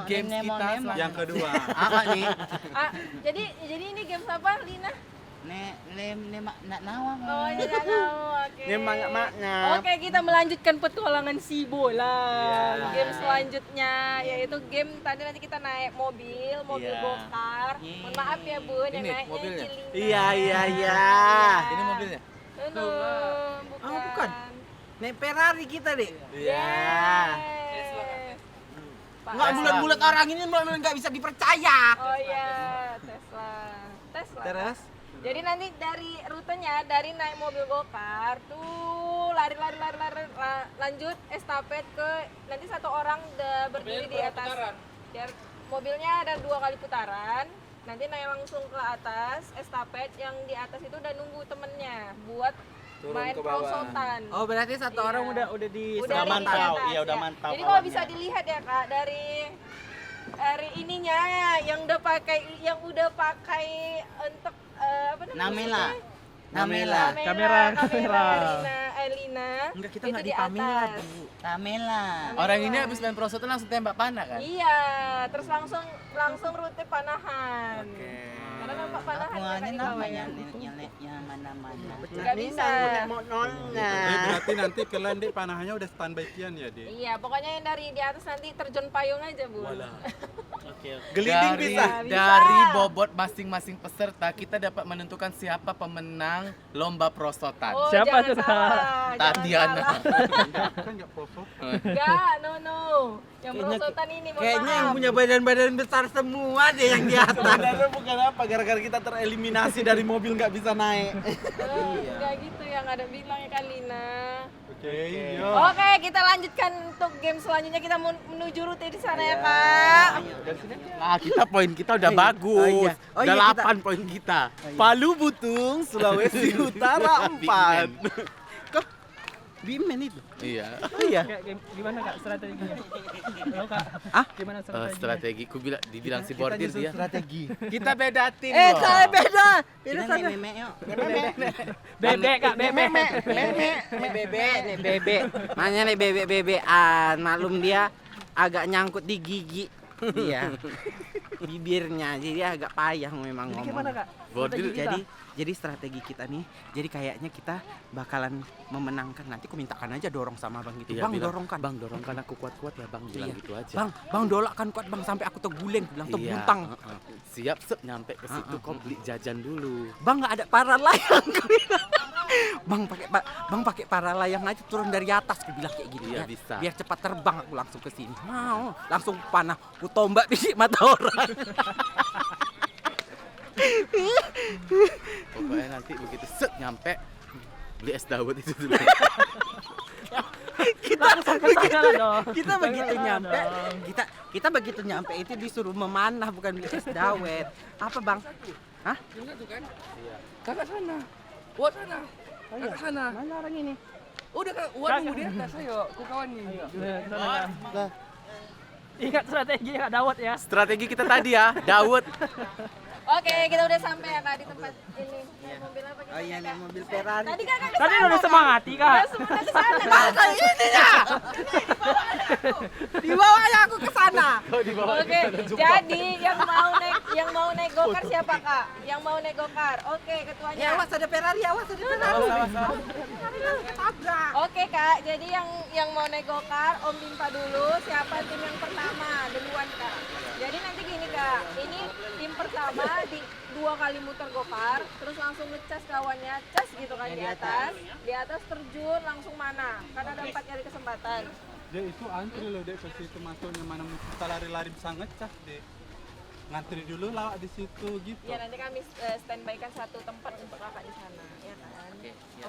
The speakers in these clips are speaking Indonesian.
games kita Yang kedua. Apa nih? Jadi ini games apa, Lina? Nak nawang. Oh, tidak tahu. Oke. Ini makna. Oke, kita melanjutkan petualangan si bola. Iya. Game selanjutnya yaitu game tadi nanti kita naik mobil Iya. gokar. Mohon maaf ya, Bun, yang Ini naiknya mobilnya? Cilina. Iya. Ini mobilnya. Bukan. Oh, bukan. Naik Ferrari kita deh. Yes. Nggak bulat-bulat orang ini nggak bisa dipercaya. Oh iya, Tesla. Terus? Jadi nanti dari rutenya dari naik mobil gokar tuh lari lanjut estafet ke nanti satu orang berdiri di atas. Mobilnya ada 2 kali putaran. Nanti naik langsung ke atas estafet yang di atas itu udah nunggu temennya buat Turun main ke bawah. prosotan. Oh, berarti satu Iya. orang udah di Udah Udah ada di mantau, atas, iya udah ya. mantau Jadi kalau kawannya. bisa dilihat ya Kak dari ininya yang udah pakai untuk apa namanya? Namela. Kamera Elina. Enggak, kita itu nggak di di Pamela, atas. Bu. Kamela. Orang ini habis main prosotan langsung tembak panah kan? Iya, terus langsung rute panahan. Oke. Karena nampak panahan ya, Kak, Hubungannya di bawah namanya ya. yang mana-mana. Nggak bisa. Mau nonna. Berarti nanti kalian di panahannya udah standby kian ya, Dik? Iya, pokoknya yang dari di atas nanti terjun payung aja, Bu. Oke. Gelinding Dari- bisa. Dari bobot masing-masing peserta kita dapat menentukan siapa pemenang lomba prosotan. Oh, Siapa jangan tuh? salah, jangan Tatiana. salah. Kan nggak prosot. Enggak, no. Yang Kayaknya- prosotan ini, mohon Kayaknya yang maaf. punya badan-badan besar semua deh yang di atas. Sebenarnya bukan apa, gara-gara kita tereliminasi dari mobil nggak bisa naik. Enggak gitu yang ada bilang ya Kalina. Oke, yo. Oke, kita lanjutkan untuk game selanjutnya. Kita menuju rute di sana ya, Kak. Ah, Poin kita udah bagus. Udah Iya, 8 poin kita. Palu Butung, Sulawesi Utara 4. Kok Bimen itu? Iya. Oh iya. Gimana Kak strateginya? Halo Kak. Ah? Gimana strateginya? Strategi ku dibilang si bordir dia. Strategi. Kita beda tim Saya loh. beda. Beda sana. Meme yuk. Bebek Kak, bebek. Bebek. Makanya nih bebek-bebekan. Maklum dia agak nyangkut di gigi. Iya. Bibirnya jadi agak payah memang Jadi ngomong. gimana Kak? Bordir Jadi strategi kita nih, jadi kayaknya kita bakalan memenangkan. Nanti aku mintakan aja dorong sama Bang gitu. Iya, Bang bilang, dorongkan. Bang dorongkan aku kuat-kuat ya Bang, bilang Iya. gitu aja. Bang dolakkan kuat Bang sampai aku terguling, bilang Iya, terbuntang. Siap sep nyampe ke situ kau beli jajan dulu. Bang nggak ada para layang. Bang pakai para layang aja turun dari atas, aku bilang kayak gitu Iya, ya. bisa. Biar cepat terbang aku langsung ke sini. Mau, langsung panah, ku tombak di mata orang. Pokoknya nanti begitu set nyampe beli es dawet itu dulu. Langsung ke sana dong. Kita begitu Langsung ke sana nyampe, dong. kita begitu nyampe itu disuruh memanah bukan beli es dawet. Apa Bang? Hah? Kakak sana. Wah sana. Kakak sana. Mana orang ini? Udah Kak, waduh dia atas ayo. Ku kawan nih. Sana, Kak. Ingat strategi Kak Dawet ya. Strategi kita tadi ya, dawet. Oke, kita udah sampai ya, Kak, di tempat ini. Naik mobil apa kita? Oh iya, Kak? naik mobil Ferrari. Tadi Kakak Tadi kesana, udah Kak. semangati Kak. Udah semuanya ke sana, Kak. Ini ya. Dibawanya aku ke sana. Oke, jadi yang mau naik gokar siapa, Kak? Yang mau naik gokar. Oke, ketuanya. Ya awas ada Ferrari, awas ada Ferrari. Tabrak. Oke, Kak. Jadi yang mau naik gokar, Om Bimpa dulu. Siapa tim yang pertama? Duluan, Kak. Jadi nanti gini, Kak. Ini tim pertama di 2 kali muter gokar, terus langsung ngecas kawannya, cas gitu kan di atas. Di atas terjun langsung mana? Karena ada 4 kali kesempatan. Dia itu antri loh, Dek, ke situ masuknya mana kita lari-lari bisa ngecas, Dek. Ngantri dulu lawak di situ gitu. Ya nanti kami standby kan satu tempat untuk kakak di sana, ya kan?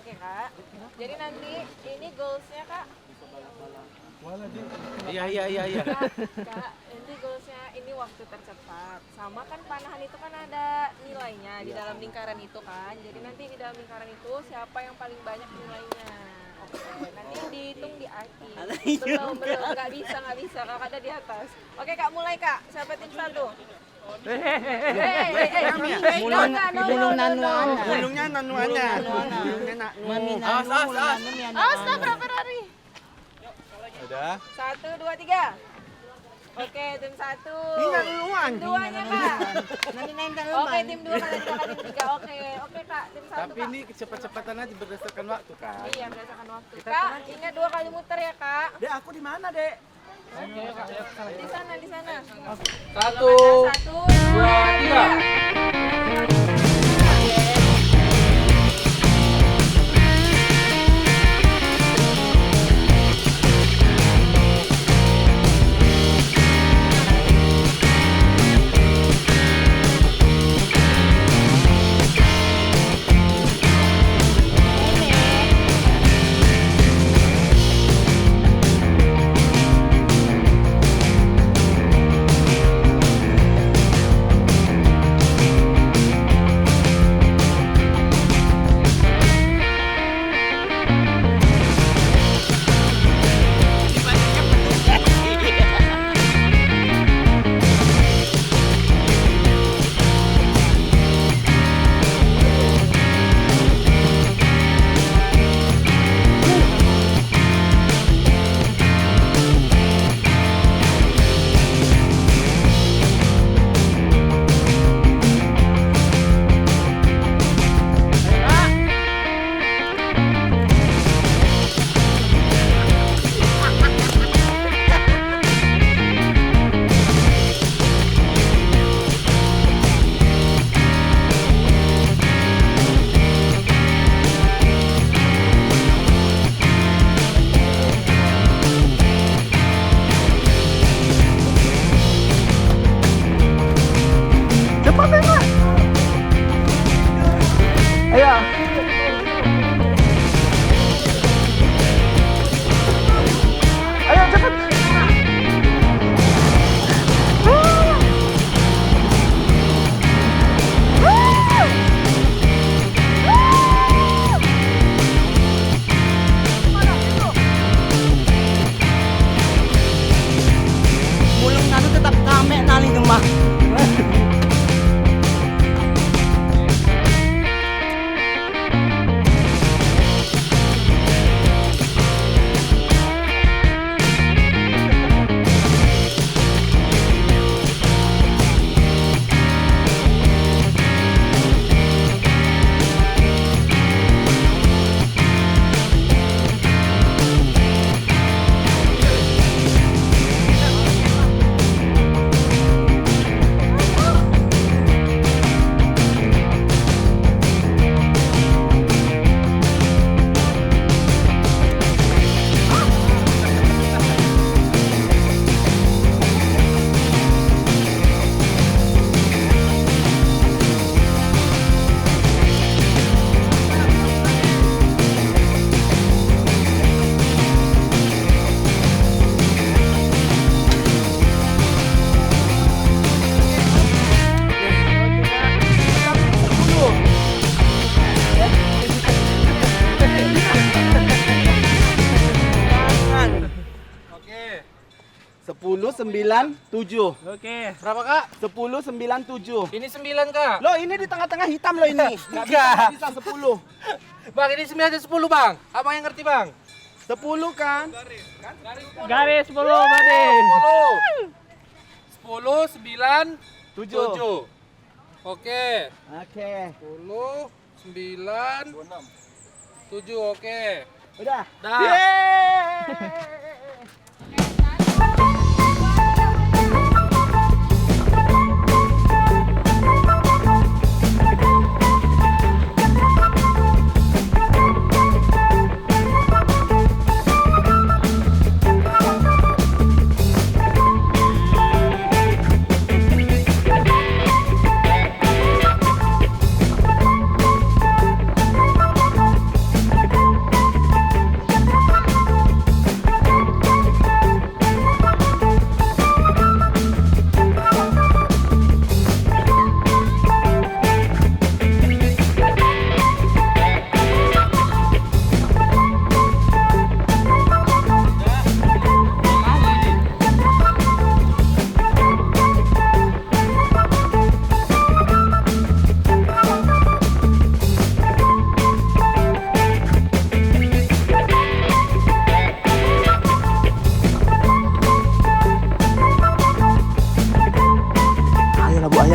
Oke, Kak. Jadi nanti ini goalsnya, Kak. Wala, Dek. Iya. Kak, nanti goalsnya ini waktu tercepat. Sama kan panahan itu kan ada nilainya di dalam lingkaran itu kan. Jadi nanti di dalam lingkaran itu siapa yang paling banyak nilainya. Oke, nanti dihitung di akhir. Belum, nggak bisa. Kakak ada di atas. Oke, Kak, mulai, Kak. Siapa tim 1? Mulung nanuan. Gunungnya nanuannya. Awas, tabrak Ferrari. Udah. 1, 2, 3. Oke, tim 1. Ini duluan. Tim 2-nya, Kak. Nanti nempel Oke, tim 2 kalian 2 kalian 3. Oke, Kak. Tim 1, Tapi ini cepat-cepatan aja berdasarkan waktu kan. Iya, berdasarkan waktu. Kak, ingat 2 kali muter ya, Kak. Dek, aku di mana, Dek? Di sana, di sana. 1, 1, 2, 3. Sepuluh sembilan tujuh. Oke. Berapa kak? 1097. Ini 9 kak. Loh ini di tengah-tengah hitam loh ini. Enggak. Bisa 10. Bang ini 9 dan 10 bang. Abang yang ngerti bang. 10 kan? Garis 10 Bade. 10, 9, 7. 7. Oke. Oke. 10, 9, 7. Oke. Udah. Dah. Yeay.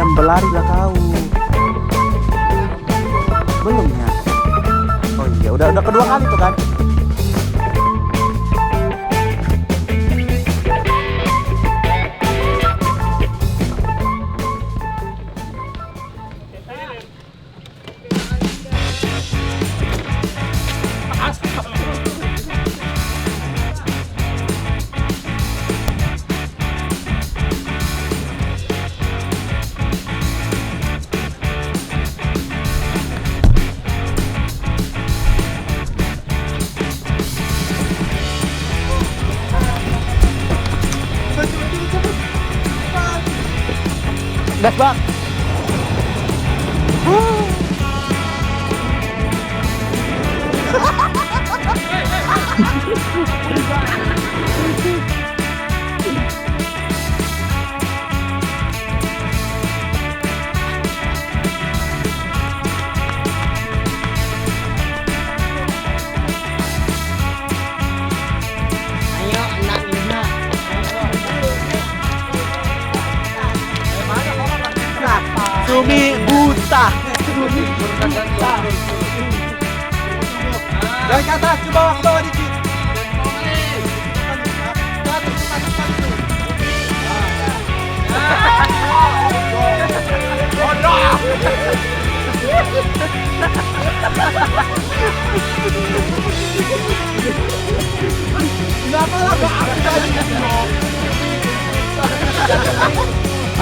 yang berlarilah kau. Belum ya? Oh iya, udah kedua kali tuh kan? Gas bang. Ayo, anak Nina. Sumi buta. Dari ke atas, coba ke bawah dikit.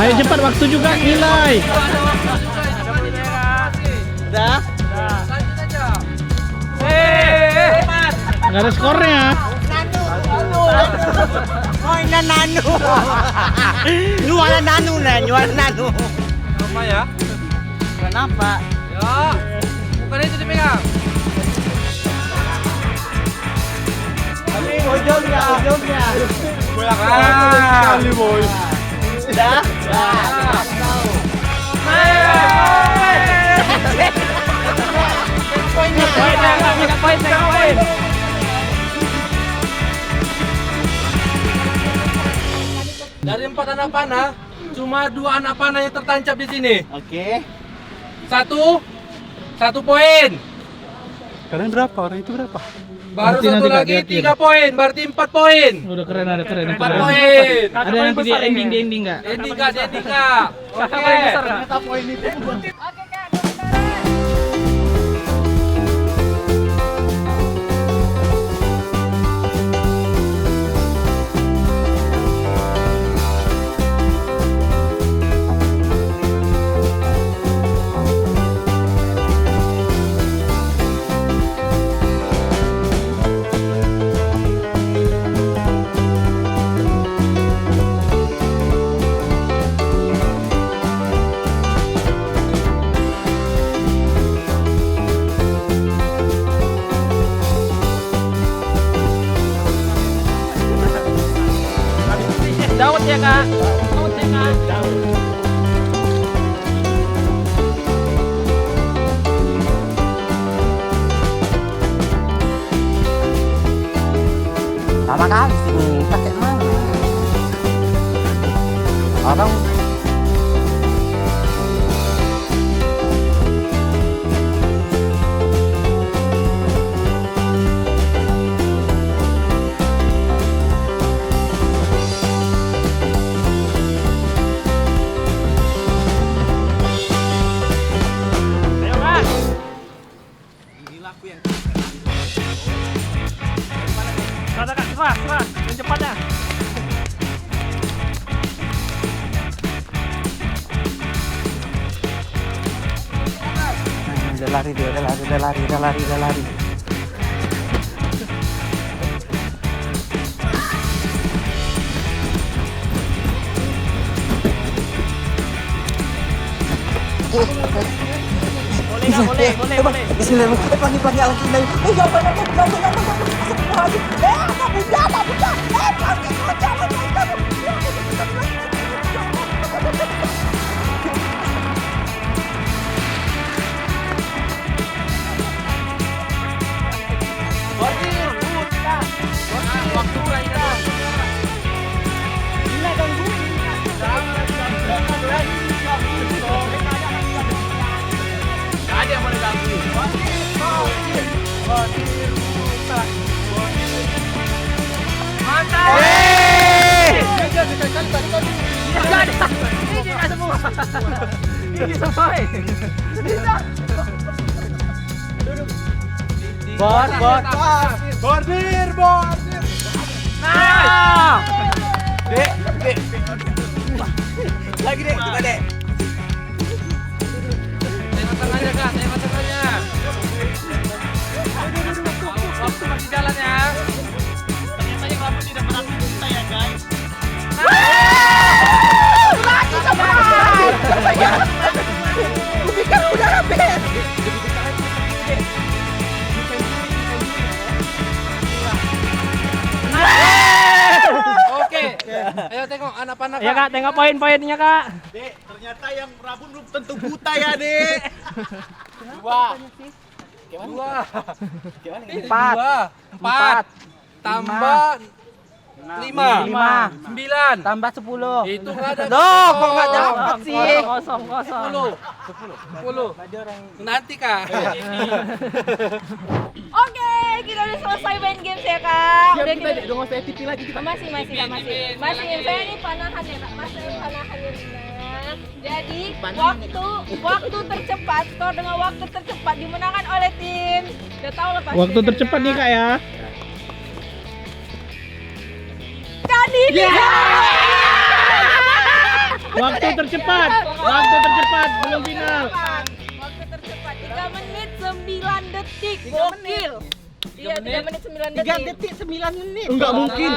Ayo cepat, waktu juga nilai. Udah? Nggak ada skornya. Oh, ini nanu. Nyuara nanu nih, nyuara nanu. Apa ya? Kenapa? Ya. Bukan itu dipegang. Ujungnya. Sekali boy. Udah? Poin. Dari 4 anak panah, cuma 2 anak panah yang tertancap di sini. Oke. Satu poin. Kalian berapa? Orang itu berapa? Baru Nanti, satu Kak, lagi di akhir. 3 poin, berarti 4 poin. Udah keren, ada keren. 4 poin. Ada nanti di ending nggak? Ending kak. Oke. Oke Kak, 2 putaran. Daud ya kak. Daud ya kak. Lama kali sini, pakai mana? Orang Kata kak, serah, yang cepatnya. udah lari. Boleh. Bismillah, pelan-pelan lagi. Ini nggak semua. Ini semua. Bot. Bordir. Nah. Dek. Lagi dek, coba dek. Tengok tengahnya kak, tengok tengahnya. Waktu masih jalan ya. Oke, ayo tengok anak panah Ya kak, tengok poin-poinnya kak. Dek, ternyata yang rabun belum tentu buta ya, Dek. Dua. Empat. Tambah 5. 9. Tambah 10. Itu nggak ada. Loh, kok nggak dapat sih? Kosong. 10. Nanti kak. Oke, kita udah selesai main games ya kak. Udah kita Udah nggak usah TV lagi. masih. Saya ini panahan ya kak. Masih panahan ya Rina. Jadi waktu tercepat, skor dengan waktu tercepat dimenangkan oleh tim. Udah tahu lah pasti. Waktu tercepat nih kak ya. Kali ini. Waktu tercepat belum final. Waktu tercepat 3 menit 9 detik. Gokil. Iya, 3 menit 9 detik. 3 detik 9 menit. Enggak mungkin.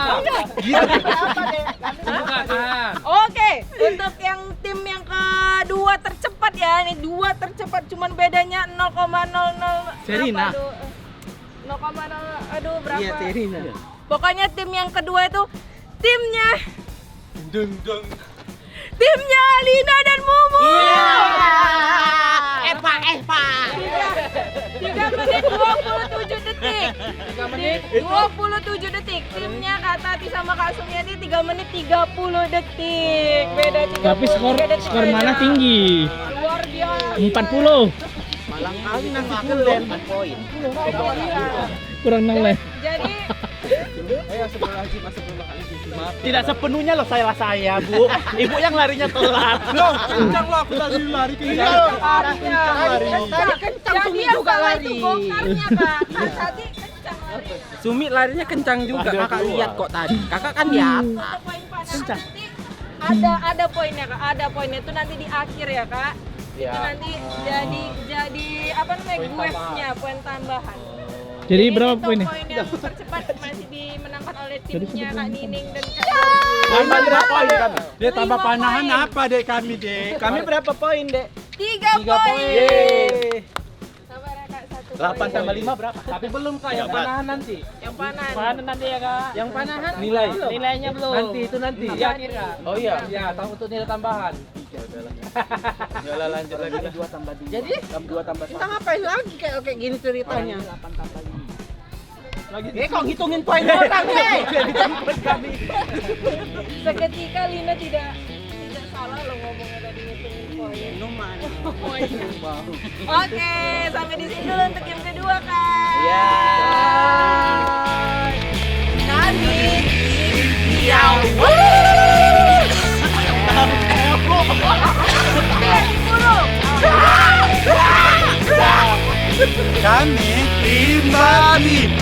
Oke, untuk yang tim yang kedua tercepat ya, ini 2 tercepat cuman bedanya 0,00 Serina. berapa, aduh. 0,0 aduh berapa? Iya, Serina. Pokoknya tim yang kedua itu timnya timnya Alina dan Mumu. Iya. Epa. 3 menit 27 detik. 3 menit 27 detik. Timnya Kak Tati sama Kak Sumiati 3 menit 30 detik. Beda 30 Tapi skor mana tinggi? Luar biasa. 40. Malang kali nasi kulen 4 poin. Kurang 0 lah. Jadi Tidak sepenuhnya loh saya, Bu. Ibu yang larinya telat. Kencang lah, aku tadi lari kencang. Tadi kencang jadi Sumi yang juga salah lari. itu bongkarnya Kak. Kak Tati kencang lari. Sumi larinya kencang juga. Kakak lihat kok tadi. Kakak kan di atas. Untuk poin panas nanti ada poinnya Kak. Ada poinnya itu nanti di akhir ya Kak. Itu nanti jadi apa namanya guesnya poin tambahan. Jadi berapa untuk poinnya? poin yang tercepat masih dimenangkan oleh timnya Kak Nining dan Kak Tambah berapa poin kami? Dia 5 tambah panahan poin. apa, Dek, kami, Dek? Kami berapa poin, Dek? 3 poin. Sabar ya Kak, 1 poin. 8 tambah 5 berapa? Tapi belum kak, yang panahan nanti. Yang panas. Mana nanti ya kak? Yang panahan Nilai. Nilainya belum. Nanti itu nanti. Di akhir Kak. Oh iya. Ya, tahu untuk nilai tambahan. Yalah lanjut lagi. 2 tambah 2. Jadi 2 tambah 1. Kita ngapain lagi kayak gini ceritanya? 8 tambah 5. Kok ngitungin poin orang, Dek? Seketika Lina tidak salah lo ngomongnya tadi ngitungin poin. Minuman. Oke, sampai di sini dulu untuk yang kedua Kak. Ya. Kami Kami tim babi.